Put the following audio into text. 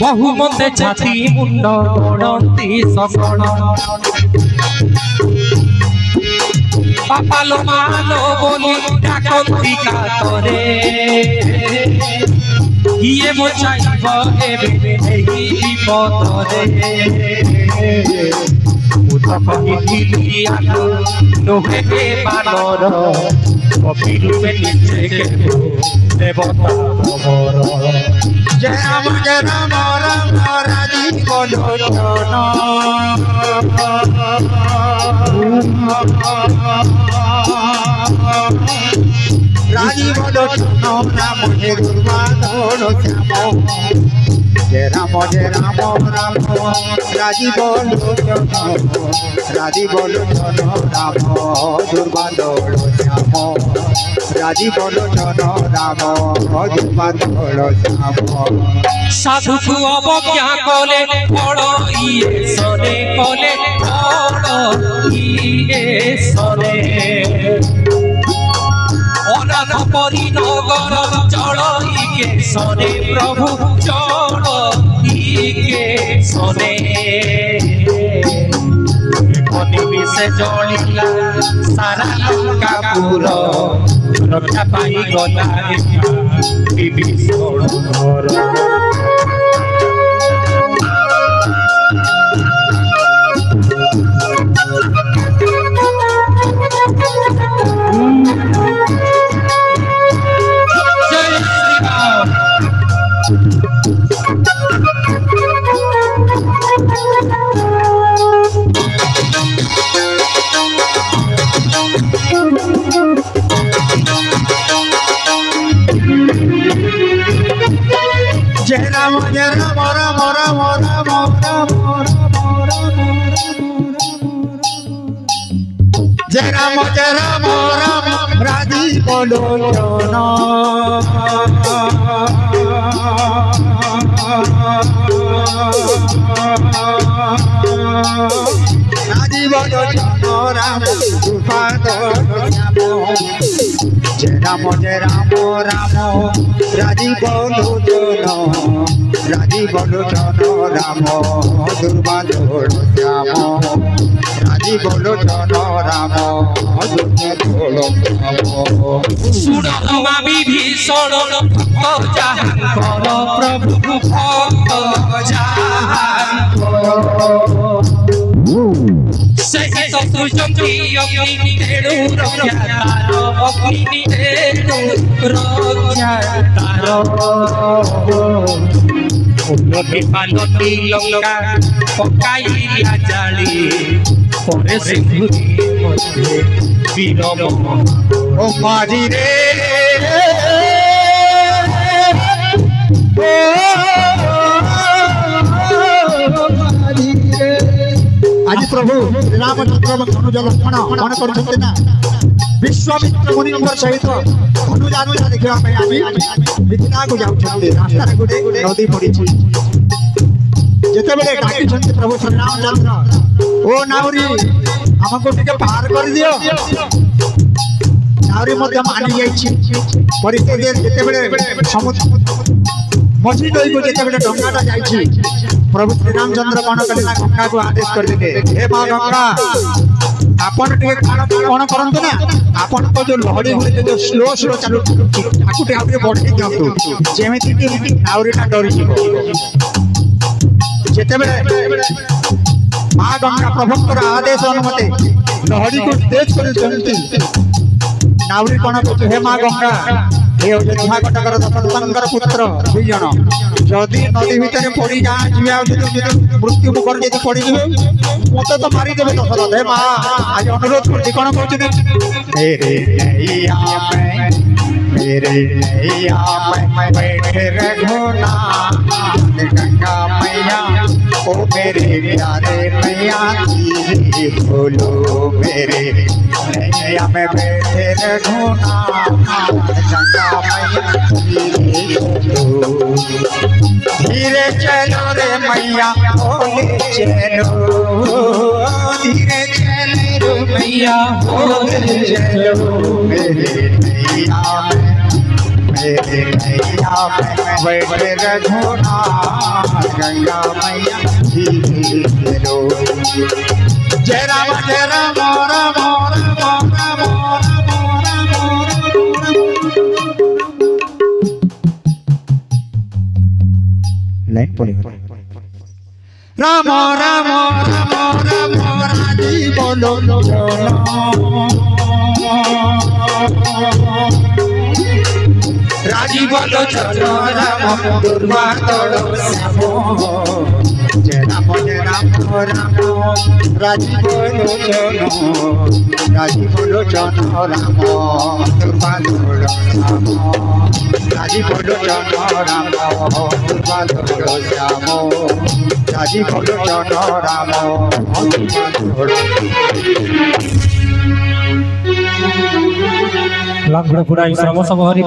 बहु मते छाती मुंड गड़ती सकल पापालो मालो बोली डाकती कातरे ये बचाइब एबे एही विपदरे मुत कहिली आलो नोहे के बानर कपिलु में नीचे के देवता मोर जय राम राम राजीव लोचन राजीव लोचन राम हे दुर्वाधन श्याम जय राम राम राजीव लोचन राजीव लोचन राम दुर्वाधन श्याम राजीव लोचन राम दुर्वाधन श्याम साधु को अवज्ञा कले बड़ इए सरे कले बड़ इए सरे अनाथ परी नगर चढ़ई सने प्रभु चढ़ई सने से जलिला सारा लंकापुर रक्षा पाई गला विभीषण घर जय राम राम राम राम राम जय राम राम राजीव लोचन राजीव लोचन राम दुर्वाधन श्याम जय राम राम राजीव लोचन राजीव लोचन राम दुर्वाधन श्याम राजीव लोचन राम दुर्वाधन सुन विभीषण भक्त जाहांकर प्रभु भक्त जाहांकर से शत्रु जंगी अग्नि तेणु रक्षा तार अग्नि तेणु रक्षा तार उन्नति पानती लंका पकाइला जाली परे सिंधुरी मध्ये वीरम ओ माझी रे आज प्रभु रामचंद्र धनुज लक्ष्मण मन करछन्ते ना विश्वामित्र मुनि सहित धनुज आनुजा देखा मिथिला को जाउछन्ते रास्ता गोटे नदी पड़ी जेते बेले डाकी छन्ते प्रभु श्री रामचंद्र ओ नाउरी हमको टिके पार कर दियो नाउरी मध्य मानी जाइछि परिस्थिति जेते बेले समुद्र मछली नई को जेते बेले डंगाटा जाइछि प्रभु श्री रामचंद्र कौन कले ना गंगा को आदेश कर देते हे मां गंगा आपण टिके कोन करंतु ना आपण को जो लहड़ी हुए जो स्लो स्लो चालू ताकू टे आपरे बढ़ी दियंतु जेमिति कि नाउरीटा डरी जीवो जेते बेले मां गंगा प्रभुकर आदेश अनुमति लहड़ी को तेज कर चलती नाउरी कोन कहते हे मां गंगा हे अयोध्या कटकर दशरथंकर पुत्र दुई जन जदि नदी भितर पड़ी जा मृत्यु मुखर यदि पड़ी जे मत तो मारी देवे दशरथ हे मां आज अनुरोध करछि कोन कहछि मेरे नैया में बैठे रघुना गंगा मैया ओ मेरे प्यारे मैया जी बोलो मेरे नैया में बैठे रघुना गंगा मैया धीरे चलो रे मैया ओले चलो धीरे चलो मैया ओले चलो मेरे नैया मैया बैठे रघुनाथ गंगा मैया लो। जय राम राम राम राम लाइन पड़ी राम राम राम राम राजी बोलो राजी बोलो चलो राम दुर्वा तोड़ो श्यामो। जय राम राम राजी बोलो चलो राजी बोलो चलो राम दुर्वा तोड़ो श्यामो। राजी बोलो चलो राम दुर्वा तोड़ो श्यामो। राजी बोलो चलो राम दुर्वा तोड़ो। लांगड़ा पुराई श्रम सब हरि